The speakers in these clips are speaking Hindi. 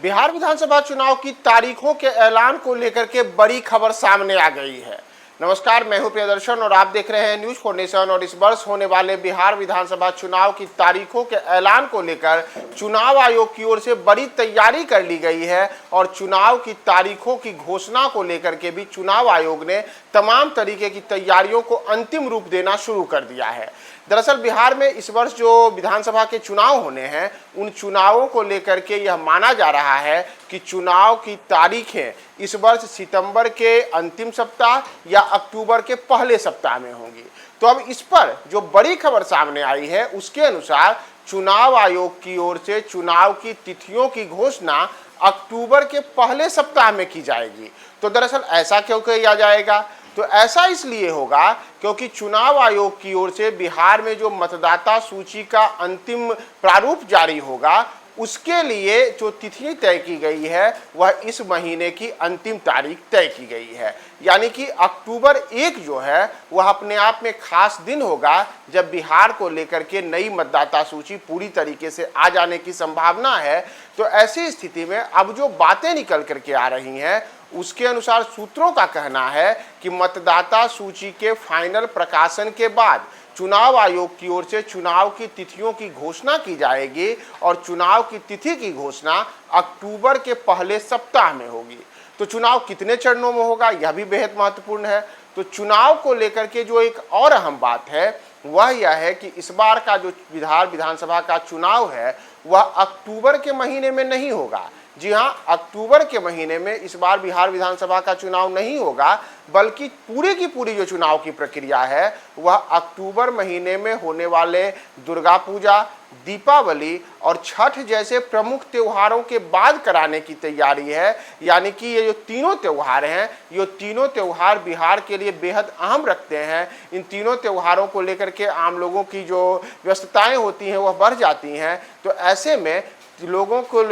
बिहार विधानसभा चुनाव की तारीखों के ऐलान को लेकर के बड़ी खबर सामने आ गई है। नमस्कार, मैं हूं प्रियदर्शन और आप देख रहे हैं न्यूज 4 नेशन। और इस वर्ष होने वाले बिहार विधानसभा चुनाव की तारीखों के ऐलान को लेकर चुनाव आयोग की ओर से बड़ी तैयारी कर ली गई है और चुनाव की तारीखों की घोषणा को लेकर के भी चुनाव आयोग ने तमाम तरीके की तैयारियों को अंतिम रूप देना शुरू कर दिया है। दरअसल बिहार में इस वर्ष जो विधानसभा के चुनाव होने हैं, उन चुनावों को लेकर के यह माना जा रहा है कि चुनाव की तारीखें इस वर्ष सितंबर के अंतिम सप्ताह या अक्टूबर के पहले सप्ताह में होंगी। तो अब इस पर जो बड़ी खबर सामने आई है, उसके अनुसार चुनाव आयोग की ओर से चुनाव की तिथियों की घोषणा अक्टूबर के पहले सप्ताह में की जाएगी। तो दरअसल ऐसा क्यों किया जाएगा? तो ऐसा इसलिए होगा क्योंकि चुनाव आयोग की ओर से बिहार में जो मतदाता सूची का अंतिम प्रारूप जारी होगा, उसके लिए जो तिथि तय की गई है वह इस महीने की अंतिम तारीख तय की गई है। यानी कि अक्टूबर 1 जो है वह अपने आप में खास दिन होगा जब बिहार को लेकर के नई मतदाता सूची पूरी तरीके से आ जाने की संभावना है। तो ऐसी स्थिति में अब जो बातें निकल करके आ रही हैं, उसके अनुसार सूत्रों का कहना है कि मतदाता सूची के फाइनल प्रकाशन के बाद चुनाव आयोग की ओर से चुनाव की तिथियों की घोषणा की जाएगी और चुनाव की तिथि की घोषणा अक्टूबर के पहले सप्ताह में होगी। तो चुनाव कितने चरणों में होगा, यह भी बेहद महत्वपूर्ण है। तो चुनाव को लेकर के जो एक और अहम बात है वह यह है कि इस बार का जो बिहार विधानसभा का चुनाव है वह अक्टूबर के महीने में नहीं होगा। जी हाँ, अक्टूबर के महीने में इस बार बिहार विधानसभा का चुनाव नहीं होगा, बल्कि पूरी की पूरी जो चुनाव की प्रक्रिया है वह अक्टूबर महीने में होने वाले दुर्गा पूजा, दीपावली और छठ जैसे प्रमुख त्योहारों के बाद कराने की तैयारी है। यानी कि ये जो तीनों त्यौहार हैं, ये तीनों त्यौहार बिहार के लिए बेहद अहम रखते हैं। इन तीनों त्यौहारों को लेकर के आम लोगों की जो व्यस्तताएं होती हैं वह बढ़ जाती हैं। तो ऐसे में लोगों को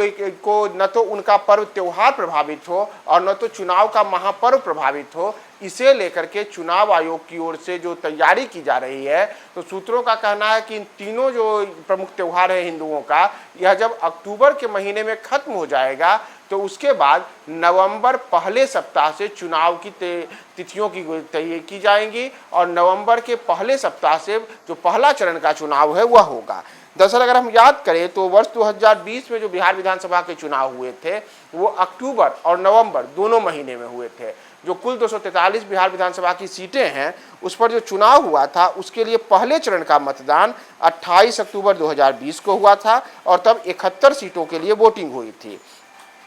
न तो उनका पर्व त्योहार प्रभावित हो और न तो चुनाव का महापर्व प्रभावित हो, इसे लेकर के चुनाव आयोग की ओर से जो तैयारी की जा रही है। तो सूत्रों का कहना है कि इन तीनों जो प्रमुख त्यौहार है हिंदुओं का, यह जब अक्टूबर के महीने में खत्म हो जाएगा तो उसके बाद नवंबर पहले सप्ताह से चुनाव की तिथियों की तय की जाएंगी और नवंबर के पहले सप्ताह से जो पहला चरण का चुनाव है वह होगा। दरअसल अगर हम याद करें तो वर्ष 2020 में जो बिहार विधानसभा के चुनाव हुए थे वो अक्टूबर और नवंबर दोनों महीने में हुए थे। जो कुल 243 बिहार विधानसभा की सीटें हैं उस पर जो चुनाव हुआ था उसके लिए पहले चरण का मतदान 28 अक्टूबर 2020 को हुआ था और तब 71 सीटों के लिए वोटिंग हुई थी।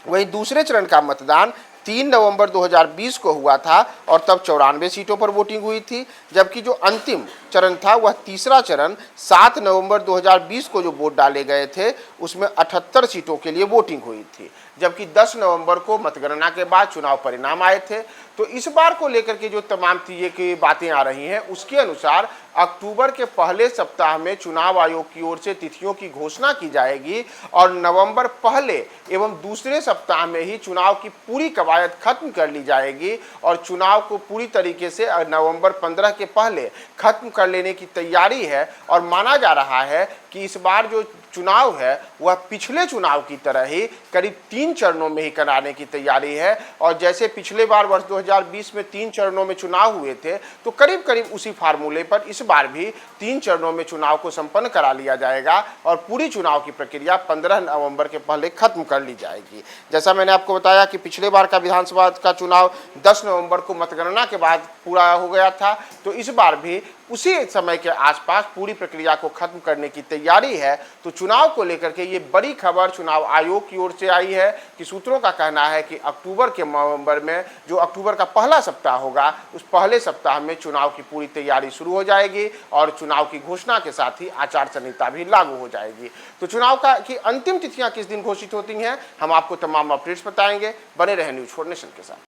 वहीं दूसरे चरण का मतदान 3 नवंबर 2020 को हुआ था और तब 94 सीटों पर वोटिंग हुई थी। जबकि जो अंतिम चरण था वह तीसरा चरण 7 नवंबर 2020 को जो वोट डाले गए थे उसमें 78 सीटों के लिए वोटिंग हुई थी। जबकि 10 नवंबर को मतगणना के बाद चुनाव परिणाम आए थे। तो इस बार को लेकर के जो तमाम चीज़ें की बातें आ रही हैं उसके अनुसार अक्टूबर के पहले सप्ताह में चुनाव आयोग की ओर से तिथियों की घोषणा की जाएगी और नवंबर पहले एवं दूसरे सप्ताह में ही चुनाव की पूरी कवायद खत्म कर ली जाएगी और चुनाव को पूरी तरीके से नवंबर 15 के पहले खत्म कर लेने की तैयारी है। और माना जा रहा है कि इस बार जो चुनाव है वह पिछले चुनाव की तरह ही करीब 3 चरणों में ही कराने की तैयारी है। और जैसे पिछले बार वर्ष 2020 में 3 चरणों में चुनाव हुए थे, तो करीब करीब उसी फार्मूले पर इस बार भी 3 चरणों में चुनाव को संपन्न करा लिया जाएगा और पूरी चुनाव की प्रक्रिया 15 नवंबर के पहले खत्म कर ली जाएगी। जैसा मैंने आपको बताया कि पिछले बार का विधानसभा का चुनाव 10 नवंबर को मतगणना के बाद पूरा हो गया था, तो इस बार भी उसी समय के आसपास पूरी प्रक्रिया को खत्म करने की तैयारी है। तो चुनाव को लेकर के ये बड़ी खबर चुनाव आयोग की ओर से आई है कि सूत्रों का कहना है कि अक्टूबर के नवंबर में जो अक्टूबर का पहला सप्ताह होगा उस पहले सप्ताह में चुनाव की पूरी तैयारी शुरू हो जाएगी और चुनाव की घोषणा के साथ ही आचार संहिता भी लागू हो जाएगी। तो चुनाव की अंतिम तिथियां किस दिन घोषित होती हैं, हम आपको तमाम अपडेट्स बताएंगे। बने रहें न्यूज 4 नेशन के साथ।